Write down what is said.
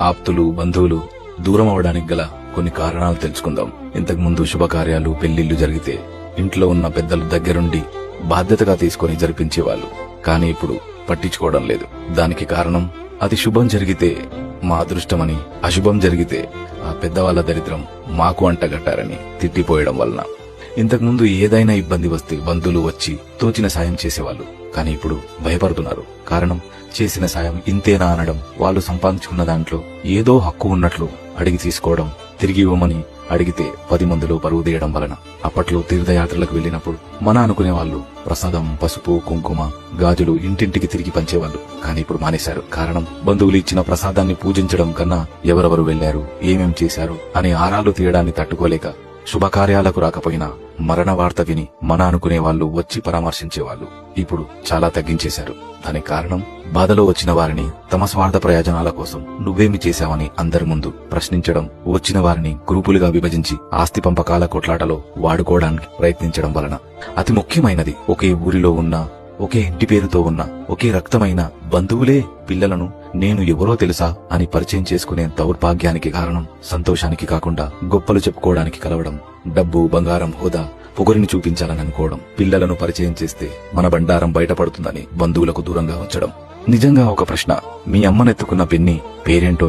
ఆప్తులు, బంధువులు దూరం అవడానికి గల కొన్ని కారణాలు తెలుసుకుందాం. ఇంతకుముందు శుభకార్యాలు, పెళ్లిళ్లు జరిగితే ఇంట్లో ఉన్న పెద్దలు దగ్గరుండి బాధ్యతగా తీసుకుని జరిపించేవాళ్ళు. కానీ ఇప్పుడు పట్టించుకోవడం లేదు. దానికి కారణం అది శుభం జరిగితే మా అదృష్టమని, అశుభం జరిగితే ఆ పెద్దవాళ్ల దరిద్రం మాకు అంటగట్టారని తిట్టిపోయడం వలన. ఇంతకుముందు ఏదైనా ఇబ్బంది వస్తే బంధువులు వచ్చి తోచిన సాయం చేసేవాళ్ళు. కానీ ఇప్పుడు భయపడుతున్నారు. కారణం, చేసిన సాయం ఇంతేనా అనడం, వాళ్ళు సంపాదించుకున్న దాంట్లో ఏదో హక్కు ఉన్నట్లు అడిగి తీసుకోవడం, తిరిగి ఇవ్వమని అడిగితే 10 మందిలో పరువు తీయడం వలన. అప్పట్లో తీర్థయాత్రలకు వెళ్లినప్పుడు మన అనుకునే వాళ్ళు ప్రసాదం, పసుపు, కుంకుమ, గాజులు ఇంటింటికి తిరిగి పంచేవాళ్ళు. కానీ ఇప్పుడు మానేశారు. కారణం, బంధువులు ఇచ్చిన ప్రసాదాన్ని పూజించడం కన్నా ఎవరెవరు వెళ్లారు, ఏమేం చేశారు అని ఆరాలు తీయడాన్ని తట్టుకోలేక శుభకార్యాలకు రాకపోయినా మరణ వార్త విని మన అనుకునే వాళ్ళు వచ్చి పరామర్శించేవాళ్ళు ఇప్పుడు చాలా తగ్గించేశారు. దానికి కారణం, బాధలో వచ్చిన వారిని తమ స్వార్థ ప్రయోజనాల కోసం నువ్వేమి చేశావని అందరి ముందు ప్రశ్నించడం, వచ్చిన వారిని గ్రూపులుగా విభజించి ఆస్తి పంపకాల కొట్లాటలో వాడుకోవడానికి ప్రయత్నించడం వలన. అతి ముఖ్యమైనది, ఒకే ఊరిలో ఉన్న, ఒకే ఇంటి పేరుతో ఉన్న, ఒకే రక్తమైన బంధువులే పిల్లలను నేను ఎవరో తెలుసా అని పరిచయం చేసుకునే దౌర్భాగ్యానికి కారణం, సంతోషానికి కాకుండా గొప్పలు చెప్పుకోవడానికి కలవడం, డబ్బు, బంగారం, హోదా, పొగరిని చూపించాలని అనుకోవడం. పిల్లలను పరిచయం చేస్తే మన బండారం బయటపడుతుందని బంధువులకు దూరంగా ఉంచడం. నిజంగా ఒక ప్రశ్న, మీ అమ్మనెత్తుకున్న పిన్ని పేరేంటో